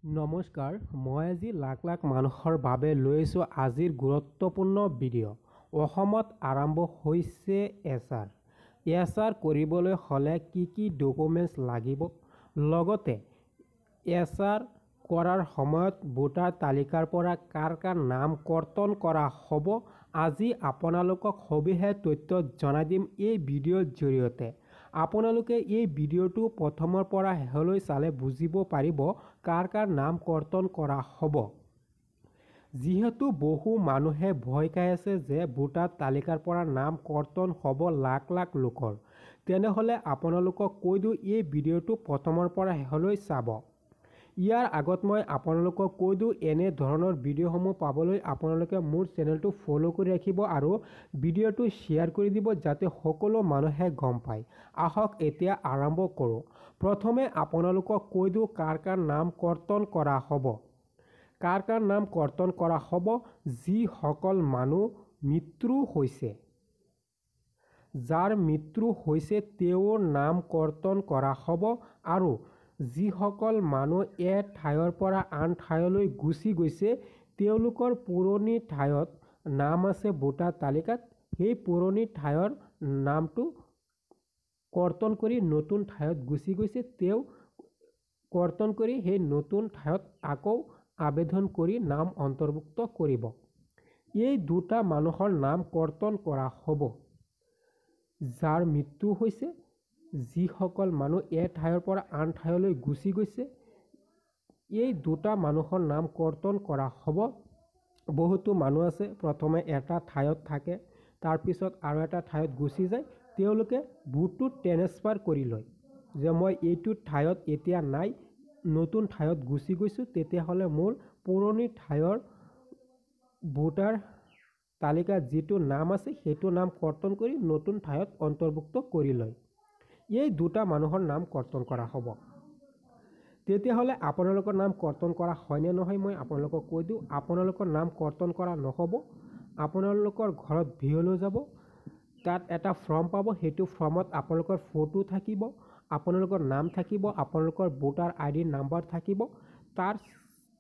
নমস্কাৰ, মই আজি লাখ লাখ মানুহৰ বাবে লৈছোঁ আজিৰ গুৰুত্বপূৰ্ণ ভিডিঅ'। অসমত আৰম্ভ হৈছে এছআৰ। এছআৰ কৰিবলৈ হ'লে কি ডকুমেণ্টছ লাগিব, লগতে এছআৰ কৰাৰ সময়ত ভোটাৰ তালিকাৰ পৰা কাৰ নাম কৰ্তন কৰা হ'ব, আজি আপোনালোকক সবিশেষ তথ্য জনাই দিম এই ভিডিঅ'ৰ জৰিয়তে। আপোনালোকে এই ভিডিঅ'টো প্ৰথমৰ পৰা শেষলৈ চালে বুজিব পাৰিব কাৰ নাম কৰ্তন কৰা হ'ব। যিহেতু বহু মানুহে ভয় খাই আছে যে ভোটাৰ তালিকাৰ পৰা নাম কৰ্তন হ'ব লাখ লাখ লোকৰ, তেনেহ'লে আপোনালোকক কৈ দিওঁ এই ভিডিঅ'টো প্ৰথমৰ পৰা শেষলৈ চাব। ইয়াৰ আগত মই আপোনালোকক কৈ দিওঁ এনে ধৰণৰ ভিডিঅ'সমূহ পাবলৈ আপোনালোকে মোৰ চেনেলটো ফ'ল' কৰি ৰাখিব আৰু ভিডিঅ'টো শ্বেয়াৰ কৰি দিব যাতে সকলো মানুহে গম পায়। আহক এতিয়া আৰম্ভ কৰোঁ। প্ৰথমে আপোনালোকক কৈ দিওঁ কাৰ নাম কৰ্তন কৰা হ'ব। কাৰ নাম কৰ্তন কৰা হ'ব, যিসকল মানুহ মৃত্যু হৈছে। যাৰ মৃত্যু হৈছে তেওঁৰ নাম কৰ্তন কৰা হ'ব আৰু যিসকল মানুহ এক ঠাইৰ পৰা আন ঠাইলৈ গুচি গৈছে, তেওঁলোকৰ পুৰণি ঠাইত নাম আছে ভোটাৰ তালিকাত, সেই পুৰণি ঠাইৰ নামটো কৰ্তন কৰি নতুন ঠাইত গুচি গৈছে, তেওঁ কৰ্তন কৰি সেই নতুন ঠাইত আকৌ আবেদন কৰি নাম অন্তৰ্ভুক্ত কৰিব। এই দুটা মানুহৰ নাম কৰ্তন কৰা হ'ব। যাৰ মৃত্যু হৈছে, যিসকল মানুহ এক ঠাইৰ পৰা আন ঠাইলৈ গুচি গৈছে, এই দুটা মানুহৰ নাম কৰ্তন কৰা হ'ব। বহুতো মানুহ আছে প্ৰথমে এটা ঠাইত থাকে, তাৰপিছত আৰু এটা ঠাইত গুচি যায়, তেওঁলোকে ভোটটো ট্ৰেন্সফাৰ কৰি লয় যে মই এইটো ঠাইত এতিয়া নাই, নতুন ঠাইত গুচি গৈছোঁ, তেতিয়াহ'লে মোৰ পুৰণি ঠাইৰ ভোটাৰ তালিকাত যিটো নাম আছে সেইটো নাম কৰ্তন কৰি নতুন ঠাইত অন্তৰ্ভুক্ত কৰি লয়। এই দুটা মানুহৰ নাম কৰ্তন কৰা হ'ব। তেতিয়াহ'লে আপোনালোকৰ নাম কৰ্তন কৰা হয়নে নহয় মই আপোনালোকক কৈ দিওঁ। আপোনালোকৰ নাম কৰ্তন কৰা নহ'ব। আপোনালোকৰ ঘৰত ভিঅ'লৈ যাব, তাত এটা ফৰ্ম পাব, সেইটো ফৰ্মত আপোনালোকৰ ফটো থাকিব, আপোনালোকৰ নাম থাকিব, আপোনালোকৰ ভোটাৰ ID নাম্বাৰ থাকিব,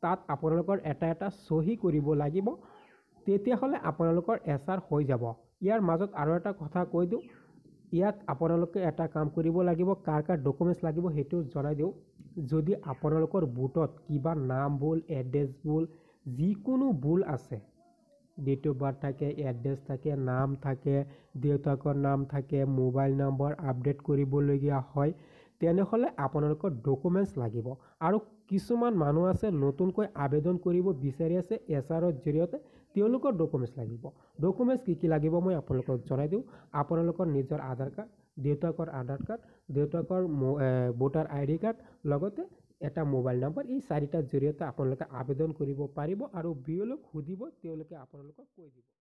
তাত আপোনালোকৰ এটা চহী কৰিব লাগিব, তেতিয়াহ'লে আপোনালোকৰ এছআৰ হৈ যাব। ইয়াৰ মাজত আৰু এটা কথা কৈ দিওঁ, ইয়াত আপোনালোকে এটা কাম কৰিব লাগিব, কাৰ ডকুমেণ্টছ লাগিব সেইটো জনাই দিওঁ। যদি আপোনালোকৰ ভোটত কিবা নাম ভুল, এড্ৰেছ ভুল, যিকোনো ভুল আছে, ডেট অফ বাৰ্থ থাকে, এড্ৰেছ থাকে, নাম থাকে, দেউতাকৰ নাম থাকে, মোবাইল নম্বৰ আপডেট কৰিবলগীয়া হয়, তেনেহ'লে আপোনালোকৰ ডকুমেণ্টছ লাগিব। আৰু কিছুমান মানুহ আছে নতুনকৈ আবেদন কৰিব বিচাৰি আছে এছআৰৰ জৰিয়তে, তেওঁলোকৰ ডকুমেণ্টছ লাগিব। ডকুমেণ্টছ কি লাগিব মই আপোনালোকক জনাই দিওঁ। আপোনালোকৰ নিজৰ আধাৰ কাৰ্ড, দেউতাকৰ আধাৰ কাৰ্ড, দেউতাকৰ ভোটাৰ ID কাৰ্ড, লগতে এটা মোবাইল নম্বৰ, এই চাৰিটাৰ জৰিয়তে আপোনালোকে আবেদন কৰিব পাৰিব আৰু ভিঅ'লৈ সুধিব, তেওঁলোকে আপোনালোকক কৈ দিব।